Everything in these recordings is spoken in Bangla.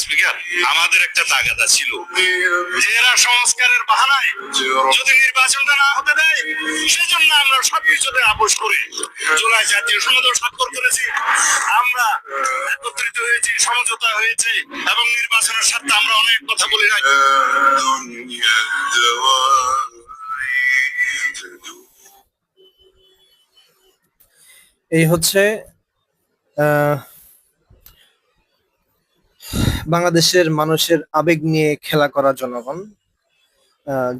স্পিকার, আমাদের একটা তাগাদা ছিল যে এরা সংস্কারের বাহানায় যদি নির্বাচনটা না হতে দেয়, সেজন্য আমরা সবকিছুতে আপোষ করে জুলাই জাতীয় সনদও স্বাক্ষর করেছি। আমরা একত্রিত হয়েছি, সমঝোতা হয়েছে এবং নির্বাচনের স্বার্থে আমরা অনেক কথা বলি নাই। এই হচ্ছে বাংলাদেশের মানুষের আবেগ নিয়ে খেলা করা জনগণ,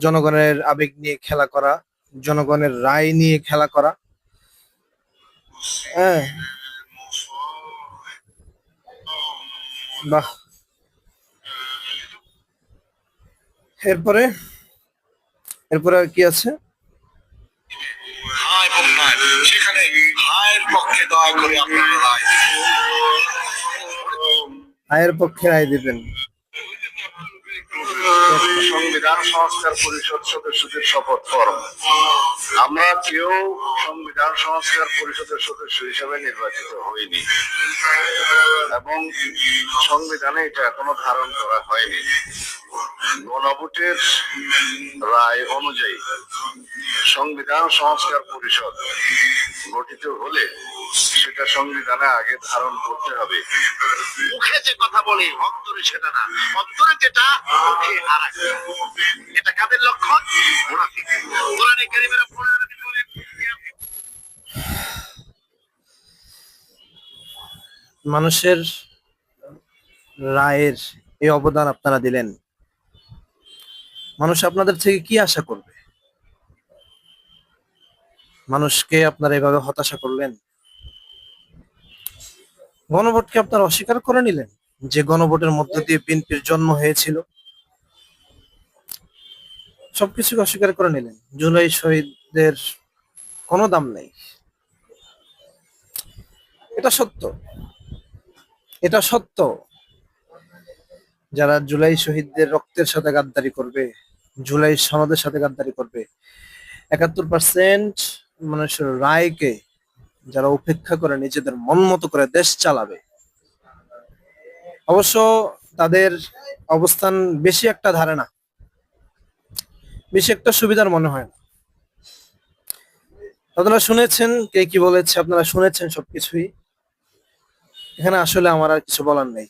জনগণের আবেগ নিয়ে খেলা করা, জনগণের রায় নিয়ে খেলা করা। হ্যাঁ, বাহ। এরপরে এরপরে আর কি আছে? সেখানে হায়ের পক্ষে দয়া করে আপনারা রায় আয়ের পক্ষে রায় দিবেন। সংবিধান সংস্কার পরিষদ সদস্যদের শপথ ফরম। আমরা কেউ সংবিধান সংস্কার পরিষদের সদস্য হিসেবে নির্বাচিত হইনি এবং সংবিধানে এটা এখনো ধারণ করা হয়নি। গণভোটের রায় অনুযায়ী সংবিধান সংস্কার পরিষদ গঠিত হলে সেটা সংবিধানে আগে ধারণ করতে হবে। মুখে যে কথা বলে অন্তরে সেটা না, অন্তরে যেটা মুখে আর এটা কাদের লক্ষণ? মুনাফিক। কোরআনে কারীমের মানুষের রায়ের এই অবদান আপনারা দিলেন, মানুষ আপনাদের থেকে কি আশা করবে? মানুষকে আপনারা এভাবে হতাশা করলেন। গণভোটকে আপনারা অস্বীকার করে নিলেন, যে গণভোটের মধ্য দিয়ে বিএনপির জন্ম হয়েছিল। সবকিছুকে অস্বীকার করে নিলেন। জুলাই শহীদদের কোনো দাম নেই, এটা সত্য, এটা সত্য। যারা জুলাই শহীদদের রক্তের সাথে গাদ্দারি করবে, জুলাই সনদের সাথে গাদ্দারি করবে, 71% মানুষের রায়কে যারা উপেক্ষা করে নিজেদের মন মতো করে দেশ চালাবে, অবশ্য তাদের অবস্থান বেশি একটা ধারে না, বেশি একটা সুবিধার মনে হয় না। আপনারা শুনেছেন কে কি বলেছে, আপনারা শুনেছেন সবকিছুই। এখানে আসলে আমার আর কিছু বলার নেই।